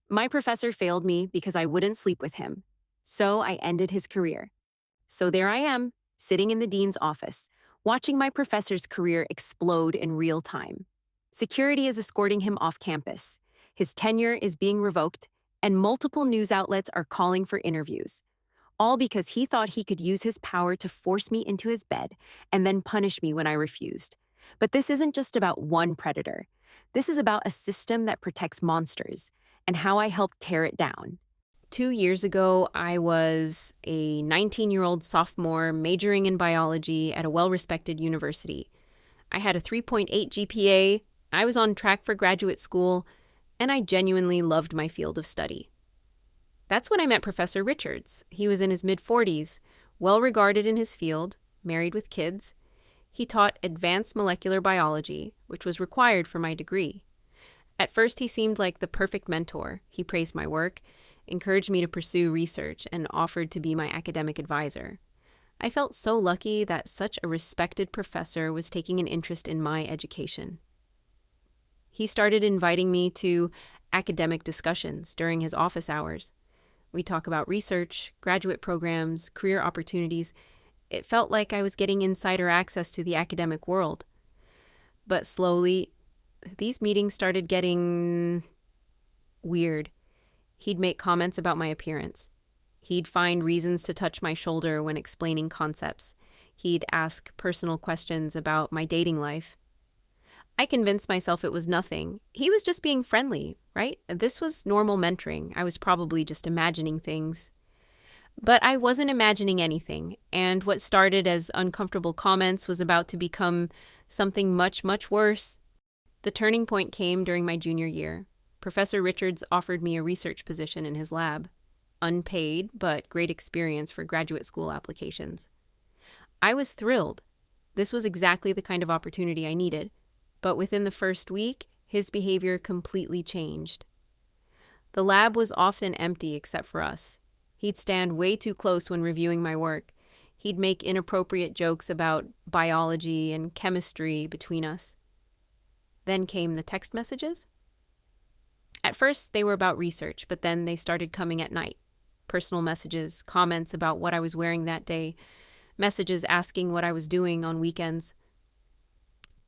My professor failed me because I wouldn't sleep with him. So I ended his career. So there I am, sitting in the dean's office, watching my professor's career explode in real time. Security is escorting him off campus. His tenure is being revoked, and multiple news outlets are calling for interviews. All because he thought he could use his power to force me into his bed and then punish me when I refused. But this isn't just about one predator. This is about a system that protects monsters and how I helped tear it down. 2 years ago, I was a 19-year-old sophomore majoring in biology at a well-respected university. I had a 3.8 GPA, I was on track for graduate school, and I genuinely loved my field of study. That's when I met Professor Richards. He was in his mid-40s, well-regarded in his field, married with kids. He taught advanced molecular biology, which was required for my degree. At first, he seemed like the perfect mentor. He praised my work, encouraged me to pursue research, and offered to be my academic advisor. I felt so lucky that such a respected professor was taking an interest in my education. He started inviting me to academic discussions during his office hours. We talk about research, graduate programs, career opportunities. It felt like I was getting insider access to the academic world. But slowly, these meetings started getting weird. He'd make comments about my appearance. He'd find reasons to touch my shoulder when explaining concepts. He'd ask personal questions about my dating life. I convinced myself it was nothing. He was just being friendly, right? This was normal mentoring. I was probably just imagining things. But I wasn't imagining anything, and what started as uncomfortable comments was about to become something much, much worse. The turning point came during my junior year. Professor Richards offered me a research position in his lab. Unpaid, but great experience for graduate school applications. I was thrilled. This was exactly the kind of opportunity I needed. But within the first week, his behavior completely changed. The lab was often empty except for us. He'd stand way too close when reviewing my work. He'd make inappropriate jokes about biology and chemistry between us. Then came the text messages. At first, they were about research, but then they started coming at night. Personal messages, comments about what I was wearing that day, messages asking what I was doing on weekends.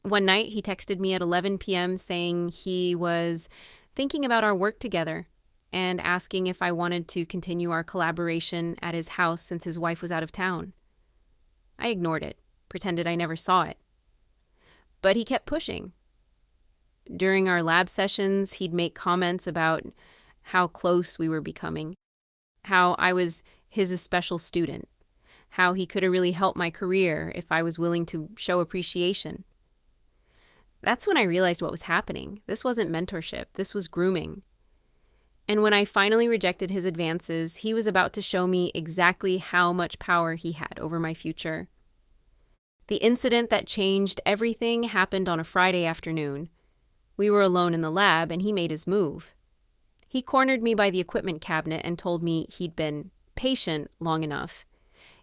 One night, he texted me at 11 p.m. saying he was thinking about our work together and asking if I wanted to continue our collaboration at his house since his wife was out of town. I ignored it, pretended I never saw it. But he kept pushing. During our lab sessions, he'd make comments about how close we were becoming, how I was his special student, how he could have really helped my career if I was willing to show appreciation. That's when I realized what was happening. This wasn't mentorship, this was grooming. And when I finally rejected his advances, he was about to show me exactly how much power he had over my future. The incident that changed everything happened on a Friday afternoon. We were alone in the lab, and he made his move. He cornered me by the equipment cabinet and told me he'd been patient long enough.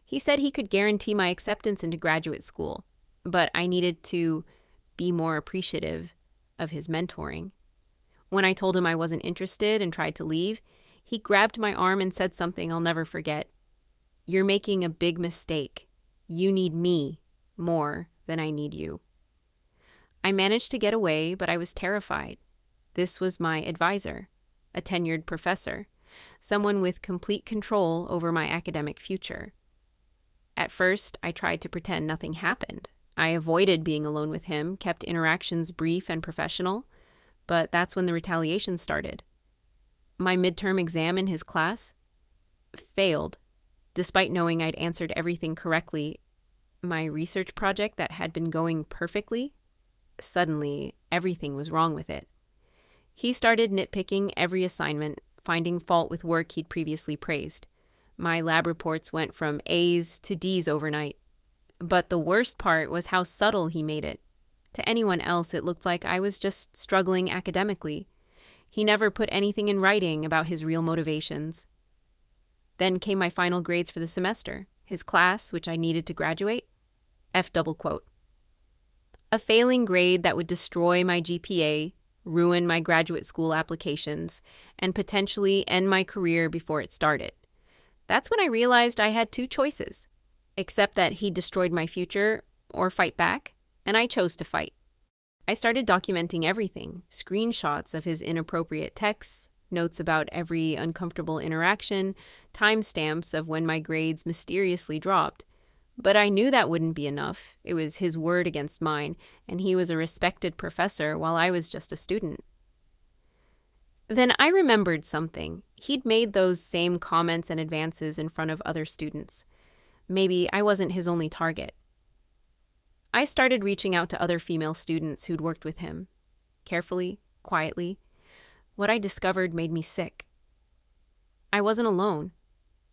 He said he could guarantee my acceptance into graduate school, but I needed to be more appreciative of his mentoring. When I told him I wasn't interested and tried to leave, he grabbed my arm and said something I'll never forget. "You're making a big mistake. You need me more than I need you." I managed to get away, but I was terrified. This was my advisor, a tenured professor, someone with complete control over my academic future. At first, I tried to pretend nothing happened. I avoided being alone with him, kept interactions brief and professional, but that's when the retaliation started. My midterm exam in his class failed, despite knowing I'd answered everything correctly. My research project that had been going perfectly, suddenly everything was wrong with it. He started nitpicking every assignment, finding fault with work he'd previously praised. My lab reports went from A's to D's overnight. But the worst part was how subtle he made it. To anyone else, it looked like I was just struggling academically. He never put anything in writing about his real motivations. Then came my final grades for the semester. His class, which I needed to graduate, F double quote. A failing grade that would destroy my GPA, ruin my graduate school applications, and potentially end my career before it started. That's when I realized I had two choices: accept that he destroyed my future or fight back, and I chose to fight. I started documenting everything: screenshots of his inappropriate texts, notes about every uncomfortable interaction, timestamps of when my grades mysteriously dropped. But I knew that wouldn't be enough. It was his word against mine, and he was a respected professor while I was just a student. Then I remembered something. He'd made those same comments and advances in front of other students. Maybe I wasn't his only target. I started reaching out to other female students who'd worked with him. Carefully, quietly. What I discovered made me sick. I wasn't alone.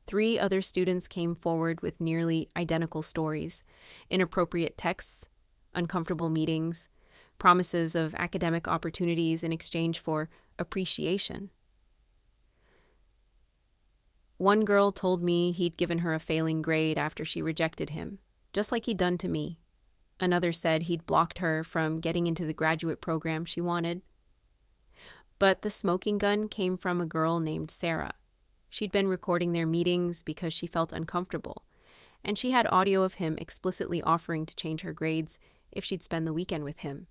3 other students came forward with nearly identical stories: inappropriate texts, uncomfortable meetings, promises of academic opportunities in exchange for appreciation. One girl told me he'd given her a failing grade after she rejected him, just like he'd done to me. Another said he'd blocked her from getting into the graduate program she wanted. But the smoking gun came from a girl named Sarah. She'd been recording their meetings because she felt uncomfortable, and she had audio of him explicitly offering to change her grades if she'd spend the weekend with him.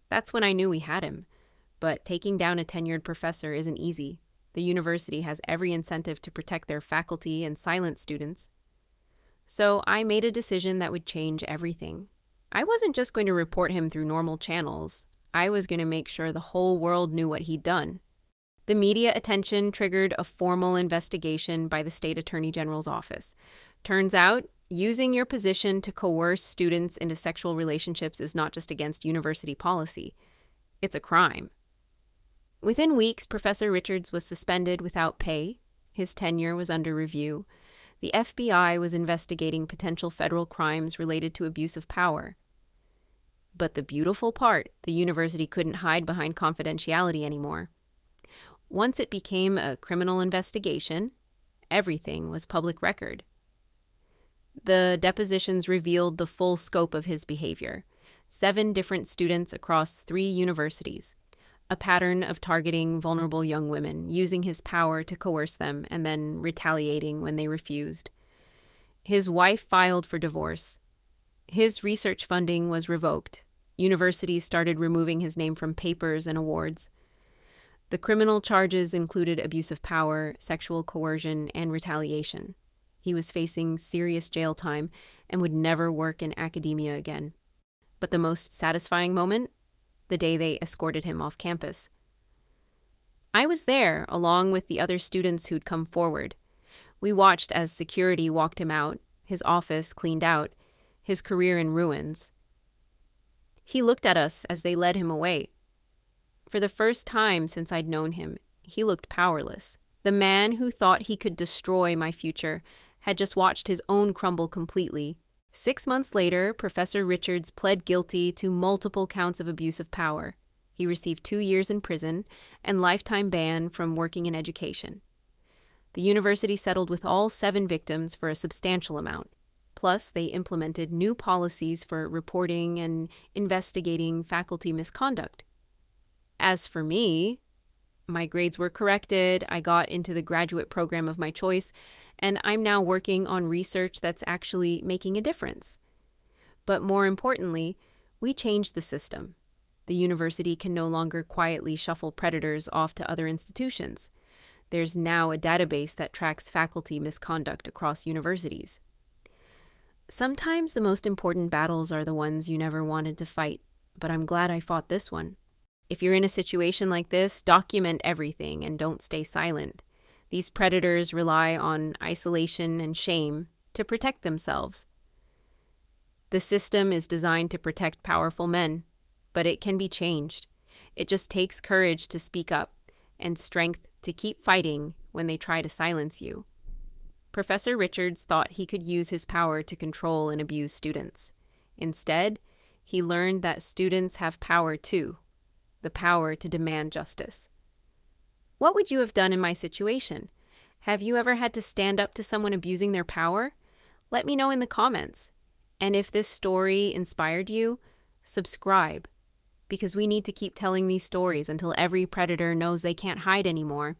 That's when I knew we had him, but taking down a tenured professor isn't easy. The university has every incentive to protect their faculty and silence students. So I made a decision that would change everything. I wasn't just going to report him through normal channels. I was going to make sure the whole world knew what he'd done. The media attention triggered a formal investigation by the state attorney general's office. Turns out, using your position to coerce students into sexual relationships is not just against university policy. It's a crime. Within weeks, Professor Richards was suspended without pay. His tenure was under review. The FBI was investigating potential federal crimes related to abuse of power. But the beautiful part, the university couldn't hide behind confidentiality anymore. Once it became a criminal investigation, everything was public record. The depositions revealed the full scope of his behavior: 7 different students across 3 universities, a pattern of targeting vulnerable young women, using his power to coerce them, and then retaliating when they refused. His wife filed for divorce. His research funding was revoked. Universities started removing his name from papers and awards. The criminal charges included abuse of power, sexual coercion, and retaliation. He was facing serious jail time and would never work in academia again. But the most satisfying moment? The day they escorted him off campus. I was there, along with the other students who'd come forward. We watched as security walked him out, his office cleaned out, his career in ruins. He looked at us as they led him away. For the first time since I'd known him, he looked powerless. The man who thought he could destroy my future had just watched his own crumble completely. 6 months later, Professor Richards pled guilty to multiple counts of abuse of power. He received 2 years in prison and lifetime ban from working in education. The university settled with all 7 victims for a substantial amount. Plus, they implemented new policies for reporting and investigating faculty misconduct. As for me, my grades were corrected, I got into the graduate program of my choice, and I'm now working on research that's actually making a difference. But more importantly, we changed the system. The university can no longer quietly shuffle predators off to other institutions. There's now a database that tracks faculty misconduct across universities. Sometimes the most important battles are the ones you never wanted to fight, but I'm glad I fought this one. If you're in a situation like this, document everything and don't stay silent. These predators rely on isolation and shame to protect themselves. The system is designed to protect powerful men, but it can be changed. It just takes courage to speak up and strength to keep fighting when they try to silence you. Professor Richards thought he could use his power to control and abuse students. Instead, he learned that students have power too. The power to demand justice. What would you have done in my situation? Have you ever had to stand up to someone abusing their power? Let me know in the comments. And if this story inspired you, subscribe, because we need to keep telling these stories until every predator knows they can't hide anymore.